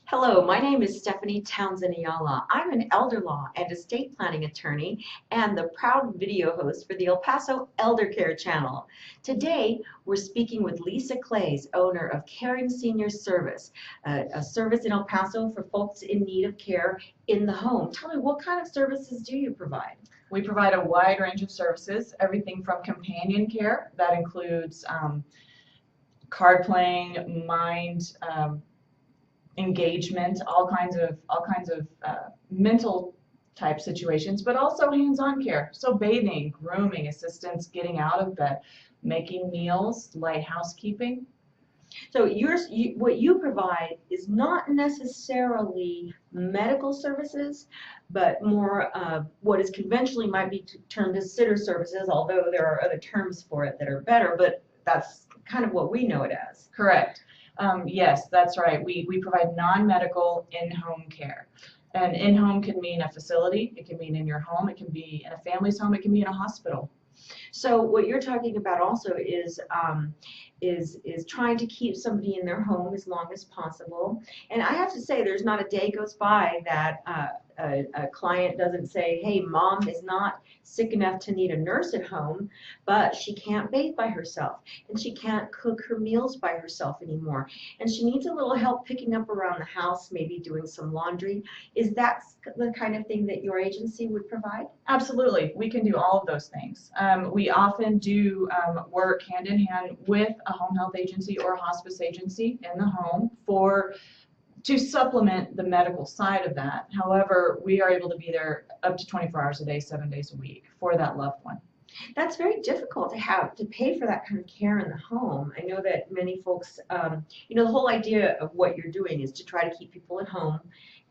Hello, my name is Stephanie Townsend Ayala. I'm an elder law and estate planning attorney and the proud video host for the El Paso Eldercare channel. Today, we're speaking with Lisa Klaes, owner of Caring Senior Service, a service in El Paso for folks in need of care in the home. Tell me, what kind of services do you provide? We provide a wide range of services, everything from companion care, that includes card playing, mind engagement, all kinds of mental type situations, but also hands-on care. So bathing, grooming, assistance getting out of bed, making meals, light housekeeping. So what you provide is not necessarily medical services, but more what is conventionally might be termed as sitter services, although there are other terms for it that are better, but that's kind of what we know it as. Correct. Yes, that's right. We provide non-medical in-home care. And in-home can mean a facility, it can mean in your home, it can be in a family's home, it can be in a hospital. So what you're talking about also is trying to keep somebody in their home as long as possible. And I have to say, there's not a day goes by that a client doesn't say, hey, mom is not sick enough to need a nurse at home, but she can't bathe by herself, and she can't cook her meals by herself anymore, and she needs a little help picking up around the house, maybe doing some laundry. Is that the kind of thing that your agency would provide? Absolutely, we can do all of those things. We often do work hand in hand with a home health agency or a hospice agency in the home to supplement the medical side of that. However, we are able to be there up to 24 hours a day, 7 days a week for that loved one. That's very difficult to have to pay for that kind of care in the home. I know that many folks, the whole idea of what you're doing is to try to keep people at home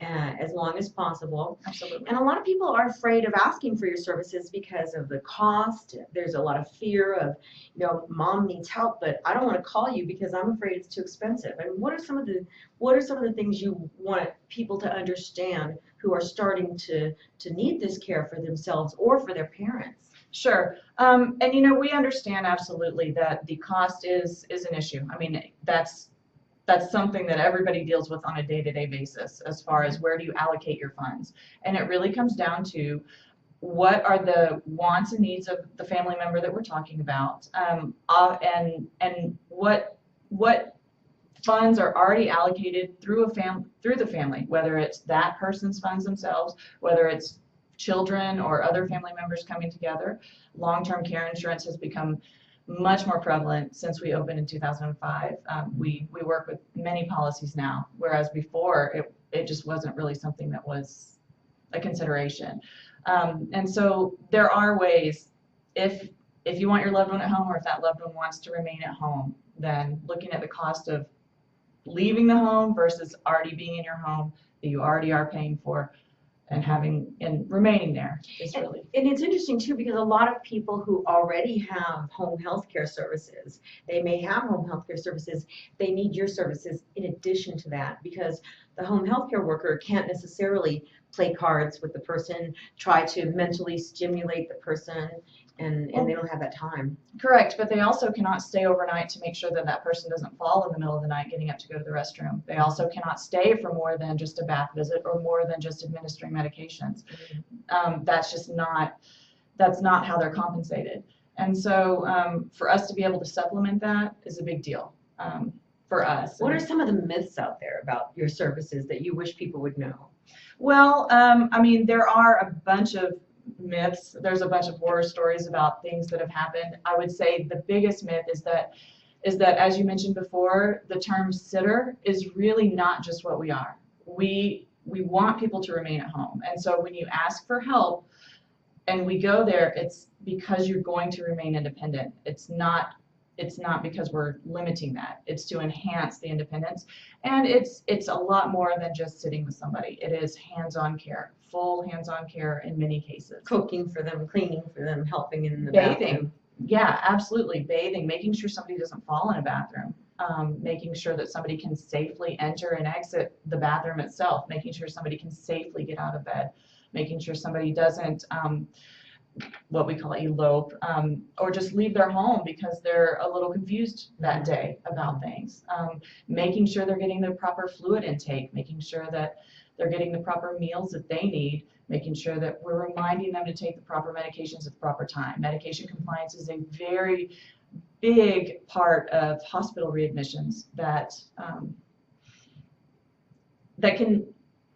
as long as possible. Absolutely. And a lot of people are afraid of asking for your services because of the cost. There's a lot of fear of, mom needs help, but I don't want to call you because I'm afraid it's too expensive. And what are some of the things you want people to understand who are starting to need this care for themselves or for their parents? Sure. We understand absolutely that the cost is an issue. I mean, that's something that everybody deals with on a day-to-day basis as far as where do you allocate your funds. And it really comes down to what are the wants and needs of the family member that we're talking about, and what funds are already allocated through the family, whether it's that person's funds themselves, whether it's children or other family members coming together. Long-term care insurance has become much more prevalent since we opened in 2005. We work with many policies now, whereas before it just wasn't really something that was a consideration. And so there are ways, if you want your loved one at home, or if that loved one wants to remain at home, then looking at the cost of leaving the home versus already being in your home that you already are paying for, and remaining there is really. And it's interesting too, because a lot of people who already have home health care services, they may have home health care services, they need your services in addition to that, because the home health care worker can't necessarily play cards with the person, try to mentally stimulate the person, and they don't have that time. Correct, but they also cannot stay overnight to make sure that that person doesn't fall in the middle of the night getting up to go to the restroom. They also cannot stay for more than just a bath visit or more than just administering medications. That's not how they're compensated. And so for us to be able to supplement that is a big deal for us. What are some of the myths out there about your services that you wish people would know? Well, there are a bunch of myths. There's a bunch of horror stories about things that have happened. I would say the biggest myth is that, as you mentioned before, the term sitter is really not just what we are. We want people to remain at home. And so when you ask for help and we go there, it's because you're going to remain independent. It's not because we're limiting that. It's to enhance the independence. And it's a lot more than just sitting with somebody. It is hands-on care, full hands-on care in many cases. Cooking for them, cleaning for them, helping in the bathing. bathroom. Yeah, absolutely. Bathing, making sure somebody doesn't fall in a bathroom, making sure that somebody can safely enter and exit the bathroom itself, making sure somebody can safely get out of bed, making sure somebody doesn't what we call elope, or just leave their home because they're a little confused that day about things. Making sure they're getting the proper fluid intake, making sure that they're getting the proper meals that they need, making sure that we're reminding them to take the proper medications at the proper time. Medication compliance is a very big part of hospital readmissions that that can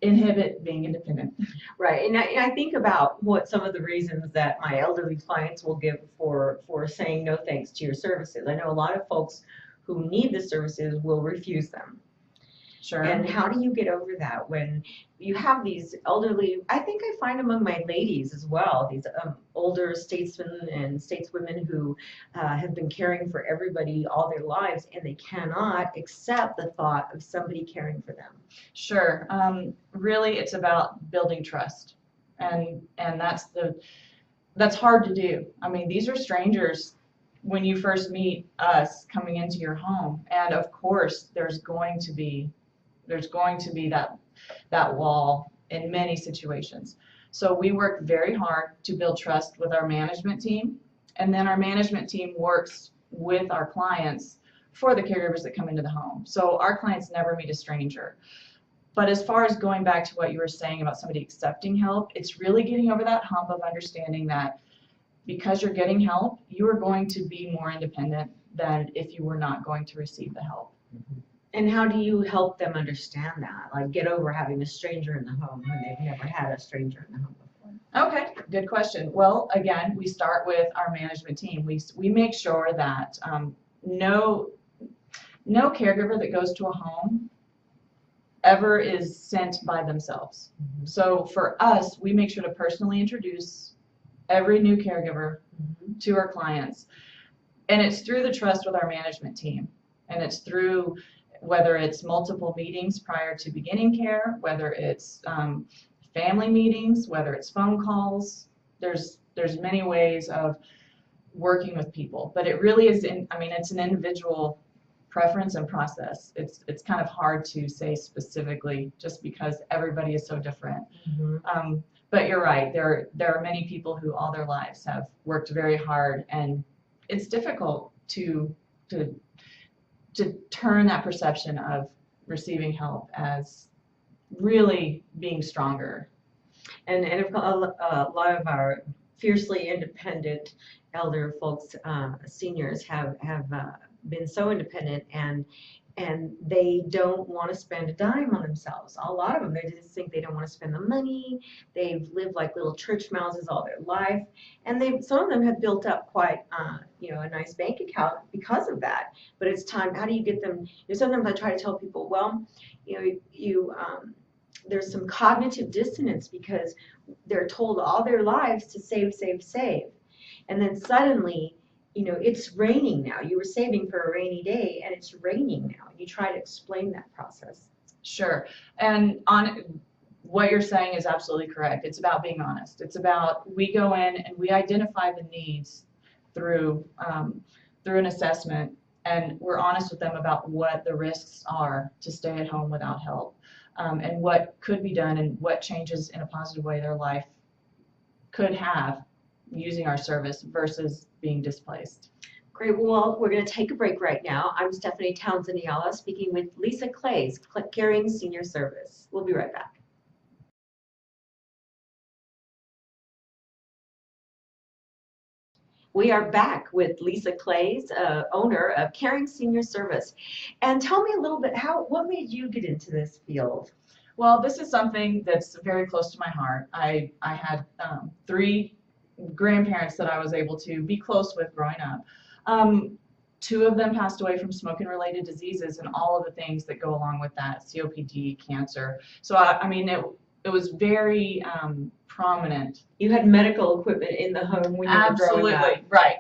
inhibit being independent. Right, and I think about what some of the reasons that my elderly clients will give for saying no thanks to your services. I know a lot of folks who need the services will refuse them. Sure. And how do you get over that when you have these elderly, I think I find among my ladies as well, these older statesmen and stateswomen who have been caring for everybody all their lives, and they cannot accept the thought of somebody caring for them. Sure. Really, it's about building trust, and that's hard to do. I mean, these are strangers when you first meet us coming into your home, and of course, there's going to be that wall in many situations. So we work very hard to build trust with our management team, and then our management team works with our clients for the caregivers that come into the home. So our clients never meet a stranger. But as far as going back to what you were saying about somebody accepting help, it's really getting over that hump of understanding that because you're getting help, you are going to be more independent than if you were not going to receive the help. And how do you help them understand that? Like get over having a stranger in the home when they've never had a stranger in the home before? Okay, good question. Well, again, we start with our management team. We make sure that no caregiver that goes to a home ever is sent by themselves. Mm-hmm. So for us, we make sure to personally introduce every new caregiver to our clients. And it's through the trust with our management team. And it's through whether it's multiple meetings prior to beginning care, whether it's family meetings, whether it's phone calls. There's many ways of working with people, but it really is it's an individual preference and process. It's kind of hard to say specifically just because everybody is so different. Mm-hmm. But you're right. There are many people who all their lives have worked very hard, and it's difficult to turn that perception of receiving help as really being stronger. And a lot of our fiercely independent elder folks, seniors, have been so independent, and they don't want to spend a dime on themselves. A lot of them, they just think they don't want to spend the money. They've lived like little church mouses all their life, and some of them have built up quite a nice bank account because of that. But it's time. How do you get them? Sometimes I try to tell people, well, there's some cognitive dissonance because they're told all their lives to save, save, save, and then suddenly, it's raining now. You were saving for a rainy day, and it's raining now. You try to explain that process. Sure. And what you're saying is absolutely correct. It's about being honest. It's about we go in and we identify the needs through an assessment, and we're honest with them about what the risks are to stay at home without help, and what could be done and what changes in a positive way their life could have using our service versus being displaced. Great. Well, we're going to take a break right now. I'm Stephanie Townsend-Ayala speaking with Lisa Klaes, Caring Senior Service. We'll be right back. We are back with Lisa Klaes, owner of Caring Senior Service. And tell me a little bit, what made you get into this field? Well, this is something that's very close to my heart. I had 3 grandparents that I was able to be close with growing up. 2 of them passed away from smoking-related diseases and all of the things that go along with that, COPD, cancer. So, it was very prominent. You had medical equipment in the home when you were growing up. Absolutely, right.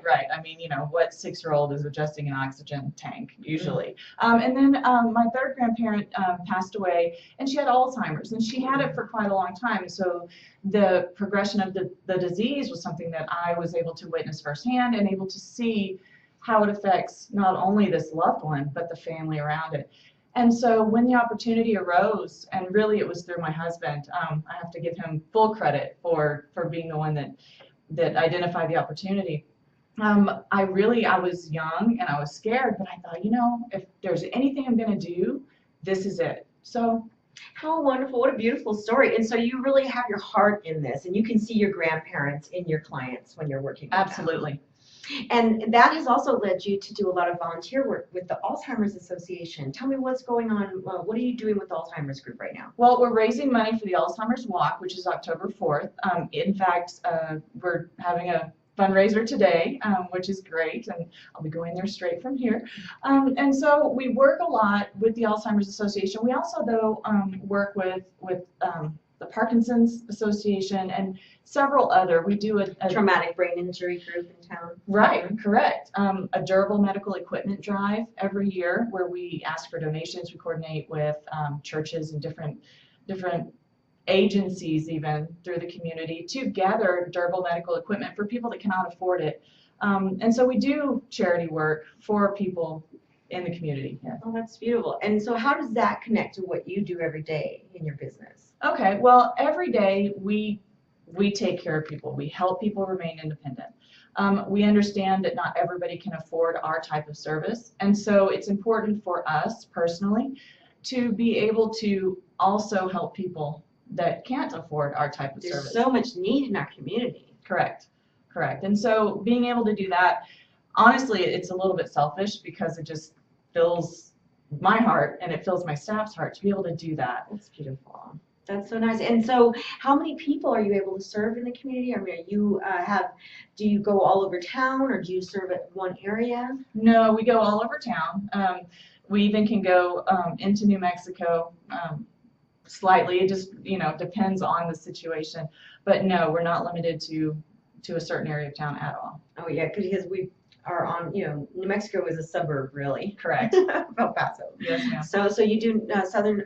What 6-year-old is adjusting an oxygen tank, usually? Mm-hmm. And then my 3rd grandparent passed away, and she had Alzheimer's, and she had it for quite a long time. So the progression of the disease was something that I was able to witness firsthand and able to see how it affects not only this loved one, but the family around it. And so when the opportunity arose, and really it was through my husband, I have to give him full credit for being the one that that identified the opportunity. I was young and I was scared, but I thought, if there's anything I'm going to do, this is it. So. How wonderful. What a beautiful story. And so you really have your heart in this, and you can see your grandparents in your clients when you're working with them. Absolutely. And that has also led you to do a lot of volunteer work with the Alzheimer's Association. Tell me what's going on. What are you doing with the Alzheimer's group right now? Well, we're raising money for the Alzheimer's Walk, which is October 4th. In fact, we're having a fundraiser today, which is great, and I'll be going there straight from here. And so we work a lot with the Alzheimer's Association. We also, though, work with the Parkinson's Association and several other. We do a traumatic brain injury group in town. Right, correct. A durable medical equipment drive every year where we ask for donations. We coordinate with churches and different agencies even through the community to gather durable medical equipment for people that cannot afford it. And so we do charity work for people in the community. Yeah. Oh, that's beautiful. And so how does that connect to what you do every day in your business? Okay, well, every day we take care of people. We help people remain independent. We understand that not everybody can afford our type of service, and so it's important for us personally to be able to also help people that can't afford our type of service. There's so much need in our community. Correct. And so being able to do that, honestly, it's a little bit selfish because it just fills my heart and it fills my staff's heart to be able to do that. That's beautiful. That's so nice. And so how many people are you able to serve in the community? I mean, do you go all over town, or do you serve at one area? No, we go all over town. We even can go into New Mexico slightly. It just, depends on the situation. But no, we're not limited to a certain area of town at all. Oh yeah, because we are on, New Mexico is a suburb, really. Correct. Of Paso. Yes, ma'am. So you do southern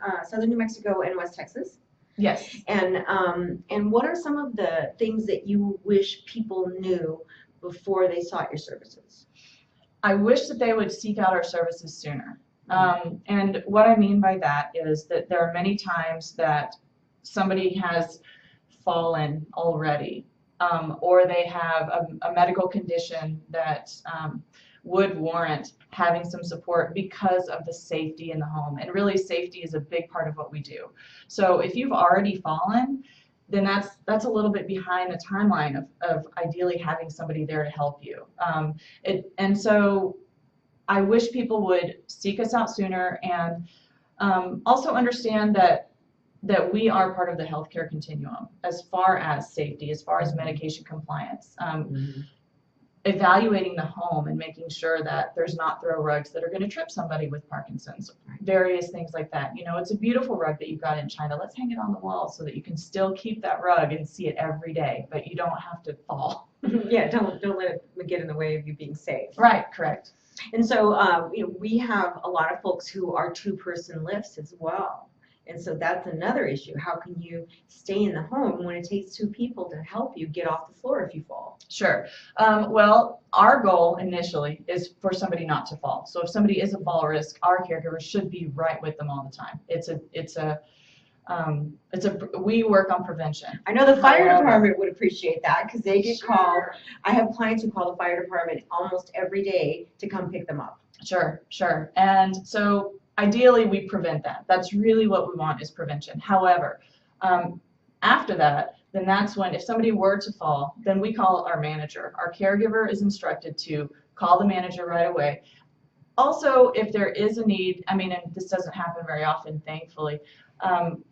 New Mexico and West Texas. Yes. And what are some of the things that you wish people knew before they sought your services? I wish that they would seek out our services sooner. And what I mean by that is that there are many times that somebody has fallen already, or they have a medical condition that would warrant having some support because of the safety in the home. And really, safety is a big part of what we do. So if you've already fallen, then that's a little bit behind the timeline of ideally having somebody there to help you. And so I wish people would seek us out sooner, and also understand that we are part of the healthcare continuum as far as safety, as far as medication compliance. Evaluating the home and making sure that there's not throw rugs that are going to trip somebody with Parkinson's, various things like that. It's a beautiful rug that you got in China. Let's hang it on the wall so that you can still keep that rug and see it every day, but you don't have to fall. Yeah, don't let it get in the way of you being safe. Right, correct. And so we have a lot of folks who are two-person lifts as well. And so that's another issue. How can you stay in the home when it takes two people to help you get off the floor if you fall? Sure. Well, our goal initially is for somebody not to fall. So if somebody is a fall risk, our caregiver should be right with them all the time. We work on prevention. I know the fire department would appreciate that because they get called. I have clients who call the fire department almost every day to come pick them up. Sure. And so ideally, we prevent that. That's really what we want, is prevention. However, after that, then that's when, if somebody were to fall, then we call our manager. Our caregiver is instructed to call the manager right away. Also, if there is a need, and this doesn't happen very often, thankfully,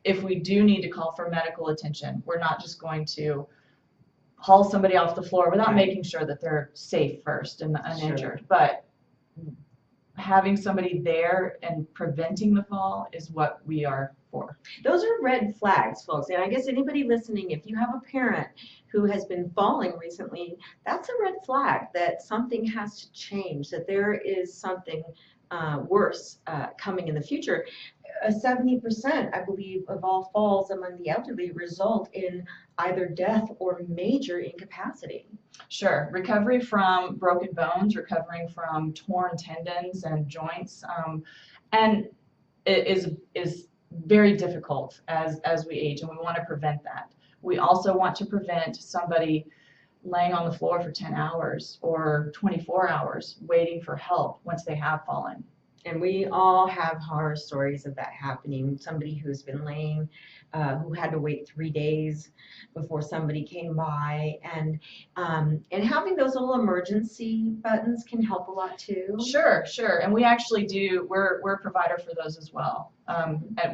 if we do need to call for medical attention, we're not just going to haul somebody off the floor without making sure that they're safe first and uninjured. Sure. But having somebody there and preventing the fall is what we are for. Those are red flags, folks. And I guess anybody listening, if you have a parent who has been falling recently, that's a red flag that something has to change, that there is something worse coming in the future. 70%, I believe, of all falls among the elderly result in either death or major incapacity. Sure. Recovery from broken bones, recovering from torn tendons and joints, and it is very difficult as we age, and we want to prevent that. We also want to prevent somebody laying on the floor for 10 hours or 24 hours waiting for help once they have fallen. And we all have horror stories of that happening. Somebody who's been laying, who had to wait 3 days before somebody came by, and having those little emergency buttons can help a lot too. Sure, and we actually do. We're a provider for those as well,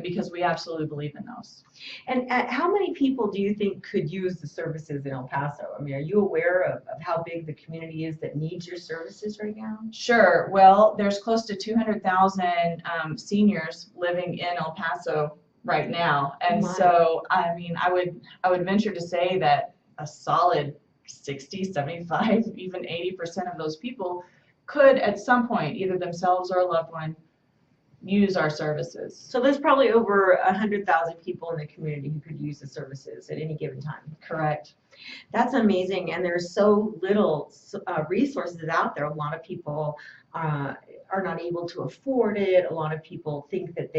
because we absolutely believe in those. And how many people do you think could use the services in El Paso? I mean, are you aware of how big the community is that needs your services right now? Sure. Well, there's close to 200,000 seniors living in El Paso right now, and so I mean, I would venture to say that a solid 60, 75, even 80% of those people could at some point, either themselves or a loved one, use our services. So there's probably over 100,000 people in the community who could use the services at any given time. Correct. That's amazing, and there's so little resources out there. A lot of people are not able to afford it. A lot of people think that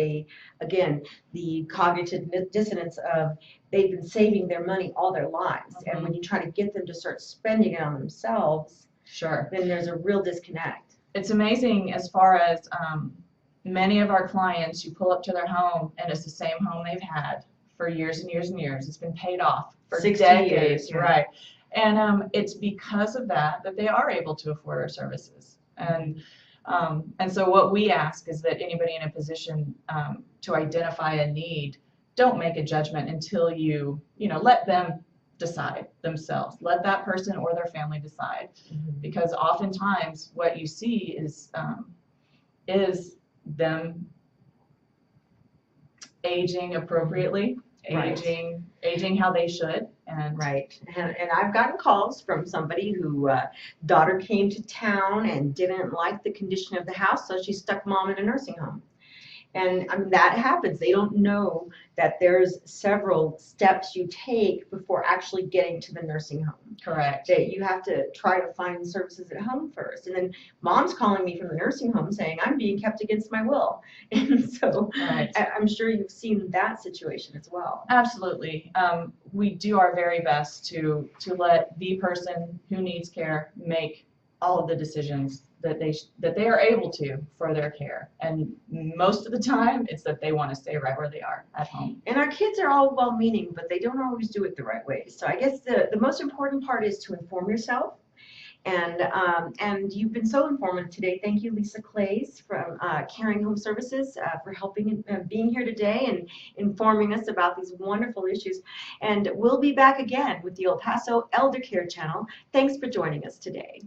again, the cognitive dissonance of they've been saving their money all their lives, and when you try to get them to start spending it on themselves, sure, then there's a real disconnect. It's amazing as far as many of our clients, you pull up to their home and it's the same home they've had for years and years and years. It's been paid off for 60 decades, years, yeah. Right? And it's because of that they are able to afford our services. And so what we ask is that anybody in a position to identify a need, don't make a judgment until you let them decide themselves. Let that person or their family decide, because oftentimes what you see is them aging appropriately, aging how they should. And and I've gotten calls from somebody who daughter came to town and didn't like the condition of the house, so she stuck mom in a nursing home. And I mean, that happens. They don't know that there's several steps you take before actually getting to the nursing home. Correct. That you have to try to find services at home first. And then mom's calling me from the nursing home saying, I'm being kept against my will. And so I'm sure you've seen that situation as well. Absolutely. We do our very best to let the person who needs care make all of the decisions that they are able to for their care, and most of the time it's that they want to stay right where they are at home. And our kids are all well-meaning, but they don't always do it the right way. So I guess the most important part is to inform yourself, and you've been so informative today. Thank you, Lisa Klaes from Caring Home Services, for helping being here today and informing us about these wonderful issues. And we'll be back again with the El Paso Eldercare channel. Thanks for joining us today.